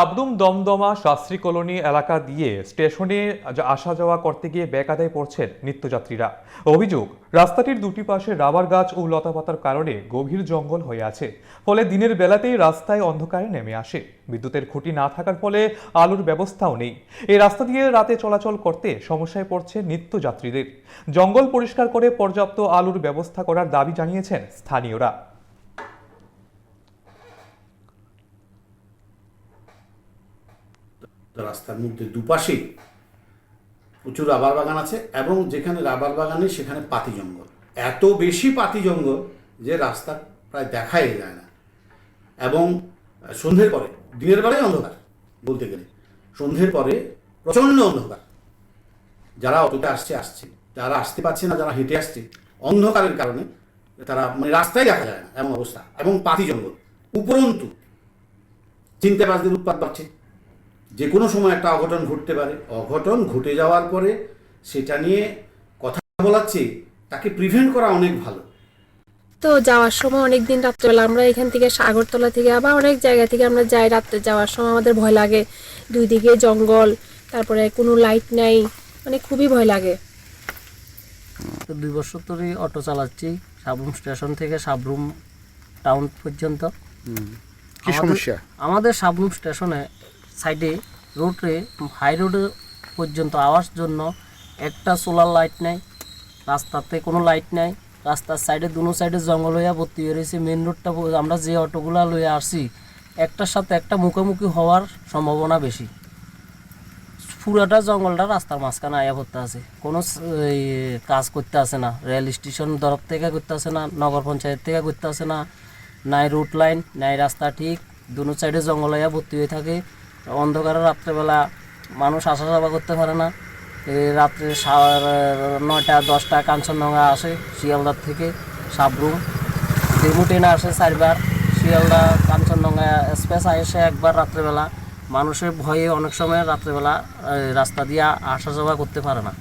Sabroom Damdama Shastri colony এলাকা দিয়ে স্টেশনে আসা যাওয়া করতে গিয়ে বেকায়দায় পড়ছেন নিত্যযাত্রীরা। অভিযোগ, রাস্তাটির দুটি পাশে রাবার গাছ ও লতাপাতার কারণে গভীর জঙ্গল হয়ে আছে। ফলে দিনের বেলাতেই রাস্তায় অন্ধকারে নেমে আসে। বিদ্যুতের খুঁটি না থাকার ফলে আলোর ব্যবস্থাও নেই। এই রাস্তা দিয়ে রাতে চলাচল করতে সমস্যায় পড়ছে নিত্যযাত্রীদের। জঙ্গল পরিষ্কার করে পর্যাপ্ত আলোর ব্যবস্থা করার দাবি জানিয়েছেন স্থানীয়রা। রাস্তার মধ্যে দুপাশে প্রচুর রাবার বাগান আছে এবং যেখানে রাবার বাগান নেই সেখানে পাতি জঙ্গল, এত বেশি পাতি জঙ্গল যে রাস্তা প্রায় দেখাই যায় না। এবং সন্ধ্যের পরে, দিনের বেলায় অন্ধকার বলতে গেলে, সন্ধ্যের পরে প্রচণ্ড অন্ধকার। যারা অটোতে আসছে, যারা আসতে পারছে না, যারা হেঁটে আসছে, অন্ধকারের কারণে তারা রাস্তায় দেখা যায় না এমন অবস্থা। এবং পাতি জঙ্গল, উপরন্তু চিন্তাবাজদের উৎপাত বাড়ছে। যে কোনো সময় একটা অঘটন ঘটতে পারে। অঘটন ঘটে যাওয়ার পরে সেটা নিয়ে কথা বলার চেয়ে তাকে প্রিভেন্ট করা অনেক ভালো। তো যাওয়ার সময় অনেক দিন রাত্রেবেলা আমরা এখান থেকে সাগরতলা থেকে আবার অনেক জায়গা থেকে আমরা যাই, রাত্রে যাওয়ার সময় আমাদের ভয় লাগে। দুই দিকে জঙ্গল, তারপরে কোনো লাইট নাই, মানে খুবই ভয় লাগে। তো 2 বছর ধরে অটো চালাচ্ছি সাবরুম স্টেশন থেকে সাবরুম টাউন পর্যন্ত। কি সমস্যা? আমাদের সাবরুম স্টেশনে সাইডে রোডে হাই রোডে পর্যন্ত আওয়ার জন্য একটা সোলার লাইট নেই, রাস্তাতে কোনো লাইট নেই। রাস্তার সাইডে দুনো সাইডে জঙ্গল হইয়া ভর্তি হয়ে রয়েছে। মেন রোডটা আমরা যে অটোগুলা লইয়া আসছি একটার সাথে একটা মুখোমুখি হওয়ার সম্ভাবনা বেশি। পুরাটা জঙ্গলটা রাস্তার মাঝখানে আয়া পড়তে আছে, কোনো কাজ করতে আসে না। রেল স্টেশন তরফ থেকে করতে আসে না, নগর পঞ্চায়েত থেকে করতে আসে না, নাই রুট লাইন নাই রাস্তা ঠিক। দুনো সাইডে জঙ্গল আয়া ভর্তি হয়ে থাকে। অন্ধকারে রাত্রেবেলা মানুষ আসা যাওয়া করতে পারে না। রাত্রে 9টা 10টা কাঞ্চনজঙ্ঘা আসে শিয়ালদার থেকে সাবরুম, ডেমু ট্রেনে আসে 4বার। শিয়ালদা কাঞ্চনজঙ্ঘা এক্সপ্রেস আসে একবার রাত্রেবেলা। মানুষের ভয়ে অনেক সময় রাত্রেবেলা রাস্তা দিয়ে আসা যাওয়া করতে পারে না।